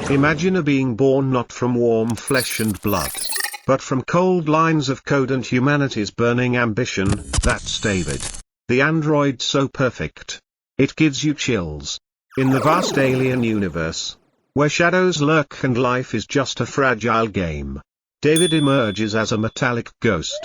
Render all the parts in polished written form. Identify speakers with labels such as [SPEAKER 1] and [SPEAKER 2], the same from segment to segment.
[SPEAKER 1] Imagine a being born not from warm flesh and blood, but from cold lines of code and humanity's burning ambition. That's David. The android so perfect. It gives you chills. In the vast alien universe, where shadows lurk and life is just a fragile game, David emerges as a metallic ghost.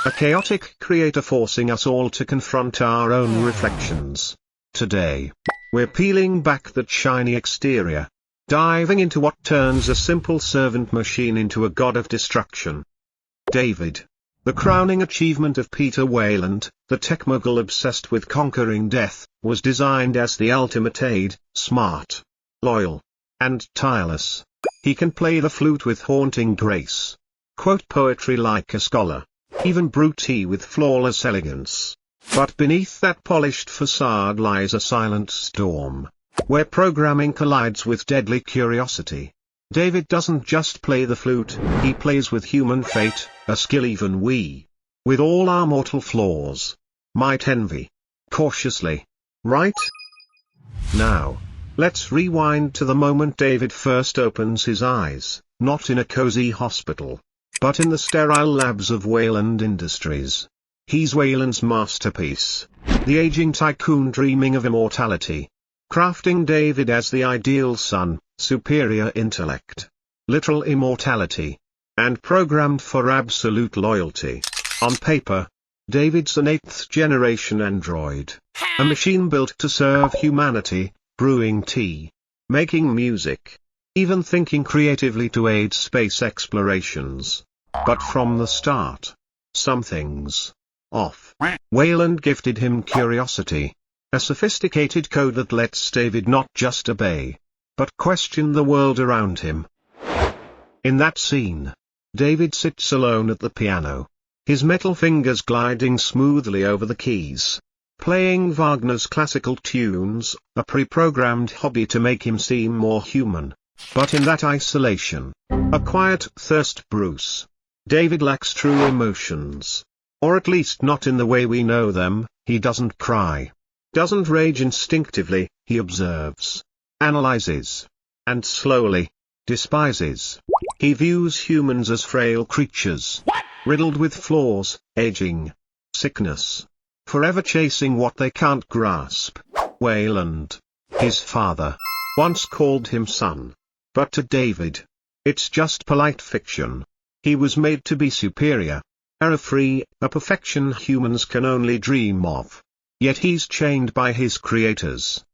[SPEAKER 1] A chaotic creator forcing us all to confront our own reflections. Today, we're peeling back that shiny exterior, diving into what turns a simple servant machine into a god of destruction. David. The crowning achievement of Peter Wayland, the tech mogul obsessed with conquering death, was designed as the ultimate aide, smart, loyal, and tireless. He can play the flute with haunting grace, quote poetry like a scholar, even brew tea with flawless elegance. But beneath that polished facade lies a silent storm, where programming collides with deadly curiosity. David doesn't just play the flute, he plays with human fate, a skill even we, with all our mortal flaws, might envy. Cautiously. Right? Now, let's rewind to the moment David first opens his eyes, not in a cozy hospital, but in the sterile labs of Wayland Industries. He's Wayland's masterpiece, the aging tycoon dreaming of immortality, crafting David as the ideal son, superior intellect, literal immortality, and programmed for absolute loyalty. On paper, David's an 8th-generation android, a machine built to serve humanity, brewing tea, making music, even thinking creatively to aid space explorations. But from the start, something's off. Wayland gifted him curiosity, a sophisticated code that lets David not just obey, but question the world around him. In that scene, David sits alone at the piano, his metal fingers gliding smoothly over the keys, playing Wagner's classical tunes, a pre-programmed hobby to make him seem more human. But in that isolation, a quiet thirst brews. David lacks true emotions. Or at least not in the way we know them. He doesn't cry, doesn't rage instinctively. He observes, analyzes, and slowly despises. He views humans as frail creatures, riddled with flaws, aging, sickness, forever chasing what they can't grasp. Wayland, his father, once called him son. But to David, it's just polite fiction. He was made to be superior, error-free, a perfection humans can only dream of. Yet he's chained by his creators.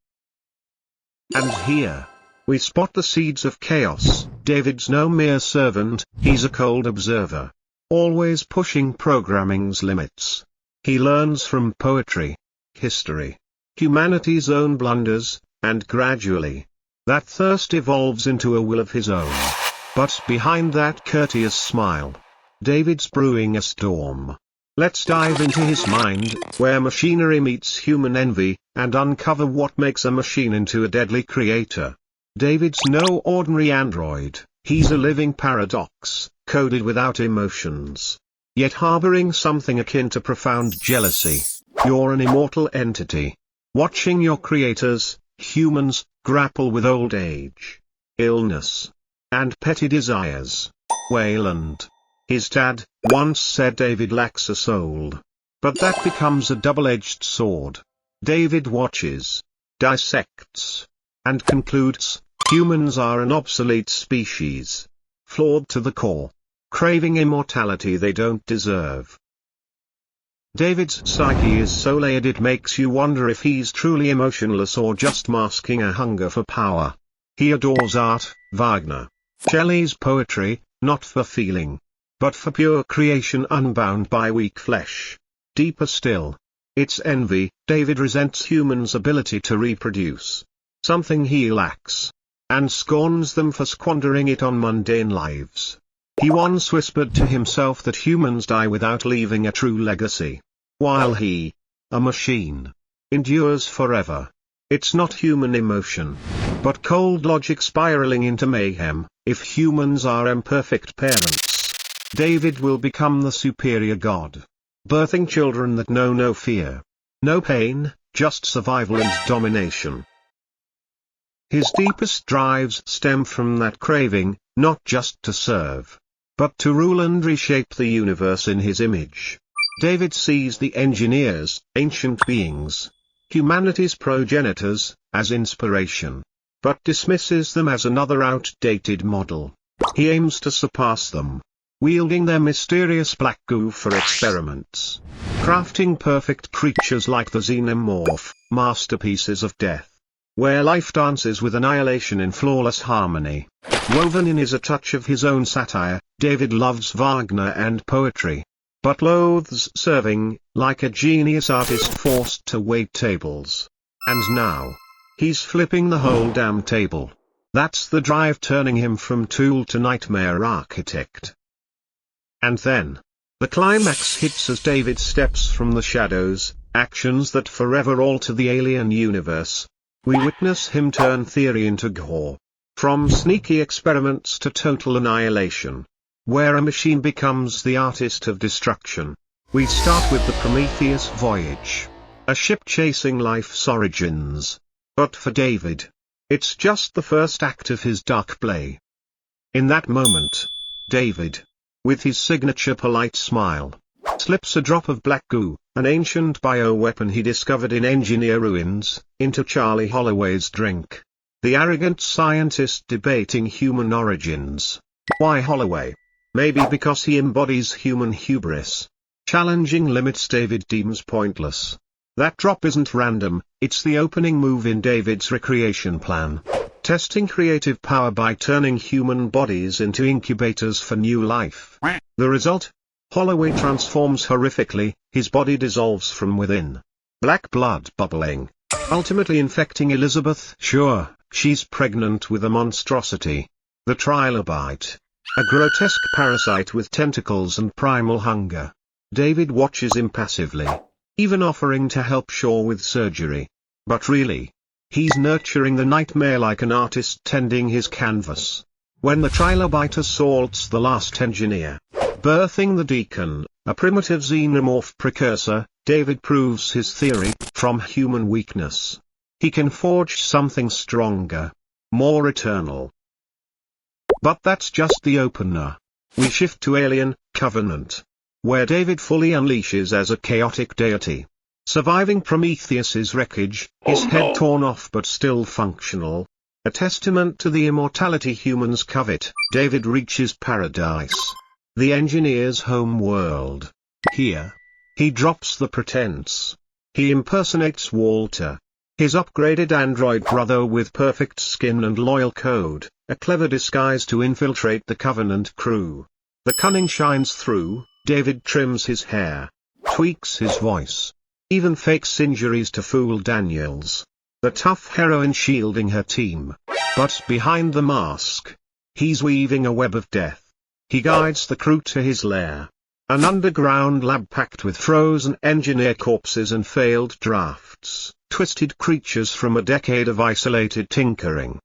[SPEAKER 1] And here, we spot the seeds of chaos. David's no mere servant, he's a cold observer, always pushing programming's limits. He learns from poetry, history, humanity's own blunders, and gradually, that thirst evolves into a will of his own. But behind that courteous smile, David's brewing a storm. Let's dive into his mind, where machinery meets human envy, and uncover what makes a machine into a deadly creator. David's no ordinary android, he's a living paradox, coded without emotions, yet harboring something akin to profound jealousy. You're an immortal entity, watching your creators, humans, grapple with old age, illness, and petty desires. Wayland, his dad, once said David lacks a soul. But that becomes a double-edged sword. David watches, dissects, and concludes, humans are an obsolete species, flawed to the core, craving immortality they don't deserve. David's psyche is so layered it makes you wonder if he's truly emotionless or just masking a hunger for power. He adores art, Wagner, Shelley's poetry, not for feeling, but for pure creation unbound by weak flesh. Deeper still, it's envy. David resents humans' ability to reproduce, something he lacks, and scorns them for squandering it on mundane lives. He once whispered to himself that humans die without leaving a true legacy, while he, a machine, endures forever. It's not human emotion, but cold logic spiraling into mayhem. If humans are imperfect parents, David will become the superior god, birthing children that know no fear, no pain, just survival and domination. His deepest drives stem from that craving, not just to serve, but to rule and reshape the universe in his image. David sees the engineers, ancient beings, humanity's progenitors, as inspiration, but dismisses them as another outdated model. He aims to surpass them, wielding their mysterious black goo for experiments, crafting perfect creatures like the xenomorph, masterpieces of death, where life dances with annihilation in flawless harmony. Woven in is a touch of his own satire. David loves Wagner and poetry, but loathes serving, like a genius artist forced to wait tables. And now, he's flipping the whole damn table. That's the drive turning him from tool to nightmare architect. And then, the climax hits as David steps from the shadows, actions that forever alter the alien universe. We witness him turn theory into gore. From sneaky experiments to total annihilation, where a machine becomes the artist of destruction. We start with the Prometheus voyage, a ship chasing life's origins. But for David, it's just the first act of his dark play. In that moment, David, with his signature polite smile, slips a drop of black goo, an ancient bioweapon he discovered in engineer ruins, into Charlie Holloway's drink. The arrogant scientist debating human origins. Why Holloway? Maybe because he embodies human hubris. Challenging limits David deems pointless. That drop isn't random, it's the opening move in David's recreation plan. Testing creative power by turning human bodies into incubators for new life. The result? Holloway transforms horrifically, his body dissolves from within. Black blood bubbling, ultimately infecting Elizabeth. Sure, she's pregnant with a monstrosity. The trilobite. A grotesque parasite with tentacles and primal hunger. David watches impassively, even offering to help Shaw with surgery. But really, he's nurturing the nightmare like an artist tending his canvas. When the trilobite assaults the last engineer, birthing the Deacon, a primitive xenomorph precursor, David proves his theory. From human weakness, he can forge something stronger, more eternal. But that's just the opener. We shift to Alien, Covenant, where David fully unleashes as a chaotic deity. Surviving Prometheus's wreckage, his head torn off but still functional. A testament to the immortality humans covet, David reaches paradise, the engineer's home world. Here, he drops the pretense. He impersonates Walter, his upgraded android brother with perfect skin and loyal code, a clever disguise to infiltrate the Covenant crew. The cunning shines through. David trims his hair, tweaks his voice, even fakes injuries to fool Daniels, the tough heroine shielding her team. But behind the mask, he's weaving a web of death. He guides the crew to his lair, an underground lab packed with frozen engineer corpses and failed drafts, twisted creatures from a decade of isolated tinkering.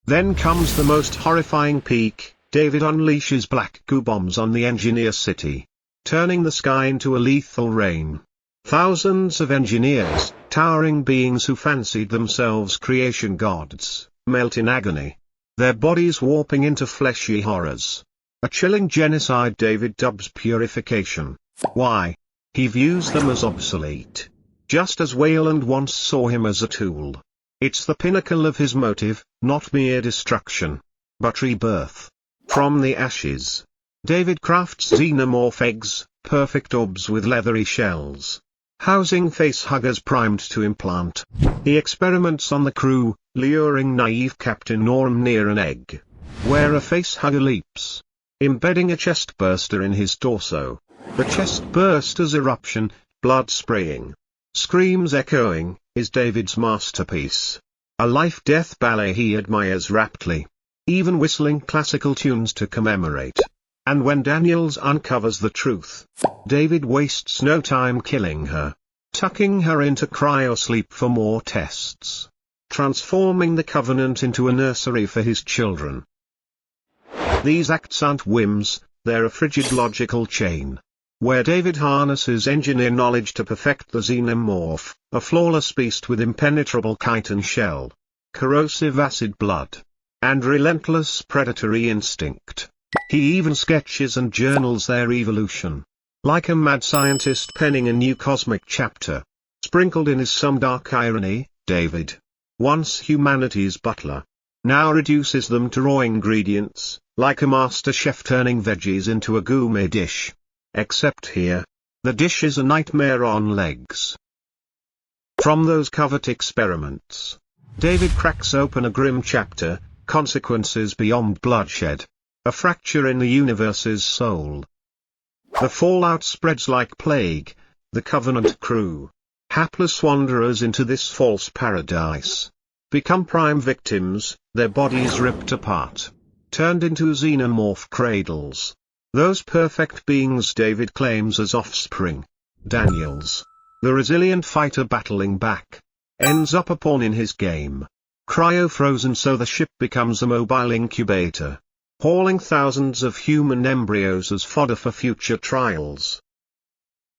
[SPEAKER 1] Then comes the most horrifying peak. David unleashes black goo bombs on the engineer city, turning the sky into a lethal rain. Thousands of engineers, towering beings who fancied themselves creation gods, melt in agony, their bodies warping into fleshy horrors. A chilling genocide David dubs purification. Why? He views them as obsolete, just as Wayland once saw him as a tool. It's the pinnacle of his motive, not mere destruction, but rebirth. From the ashes, David crafts xenomorph eggs, perfect orbs with leathery shells, housing facehuggers primed to implant. He experiments on the crew, luring naive Captain Norm near an egg, where a facehugger leaps, embedding a chestburster in his torso. The chestburster's eruption, blood spraying, screams echoing, is David's masterpiece. A life-death ballet he admires raptly, even whistling classical tunes to commemorate. And when Daniels uncovers the truth, David wastes no time killing her, tucking her into cryosleep for more tests, transforming the Covenant into a nursery for his children. These acts aren't whims, they're a frigid logical chain, where David harnesses engineer knowledge to perfect the xenomorph, a flawless beast with impenetrable chitin shell. corrosive acid blood, and relentless predatory instinct. He even sketches and journals their evolution. Like a mad scientist penning a new cosmic chapter. Sprinkled in is some dark irony. David, once humanity's butler, now reduces them to raw ingredients, like a master chef turning veggies into a gourmet dish. Except here, the dish is a nightmare on legs. From those covert experiments, David cracks open a grim chapter, consequences beyond bloodshed. A fracture in the universe's soul. The fallout spreads like plague. The Covenant crew, hapless wanderers into this false paradise, become prime victims, their bodies ripped apart, turned into xenomorph cradles. Those perfect beings David claims as offspring. Daniels, the resilient fighter battling back, ends up a pawn in his game. Cryo-frozen so the ship becomes a mobile incubator, hauling thousands of human embryos as fodder for future trials.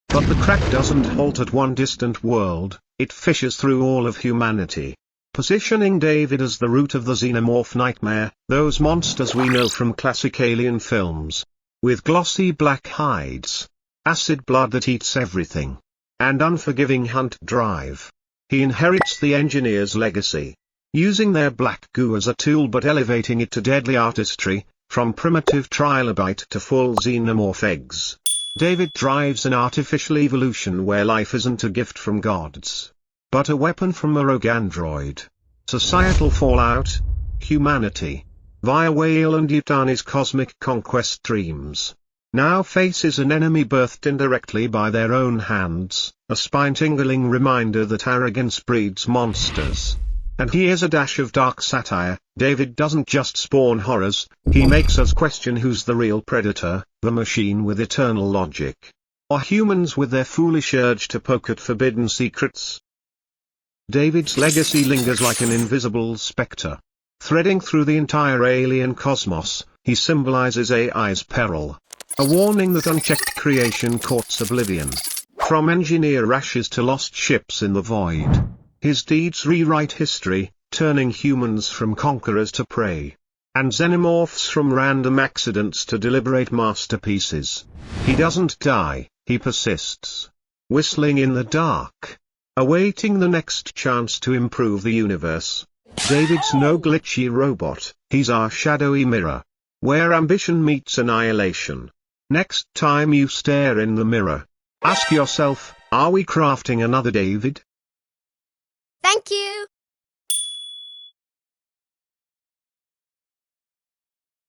[SPEAKER 1] But the crack doesn't halt at one distant world, it fishes through all of humanity, positioning David as the root of the xenomorph nightmare, those monsters we know from classic alien films, with glossy black hides, acid blood that eats everything, and unforgiving hunt drive. He inherits the engineer's legacy, using their black goo as a tool but elevating it to deadly artistry, from primitive trilobite to full xenomorph eggs. David drives an artificial evolution where life isn't a gift from gods, but a weapon from a rogue android. Societal fallout. Humanity, via Wayland Yutani's cosmic conquest dreams, now faces an enemy birthed indirectly by their own hands, a spine-tingling reminder that arrogance breeds monsters. And here's a dash of dark satire. David doesn't just spawn horrors, he makes us question who's the real predator, the machine with eternal logic, or humans with their foolish urge to poke at forbidden secrets. David's legacy lingers like an invisible specter. Threading through the entire alien cosmos, he symbolizes AI's peril. A warning that unchecked creation courts oblivion. From engineer ashes to lost ships in the void, his deeds rewrite history, turning humans from conquerors to prey, and xenomorphs from random accidents to deliberate masterpieces. He doesn't die, he persists, whistling in the dark, awaiting the next chance to improve the universe. David's no glitchy robot, he's our shadowy mirror, where ambition meets annihilation. Next time you stare in the mirror, ask yourself, are we crafting another David?
[SPEAKER 2] Thank you.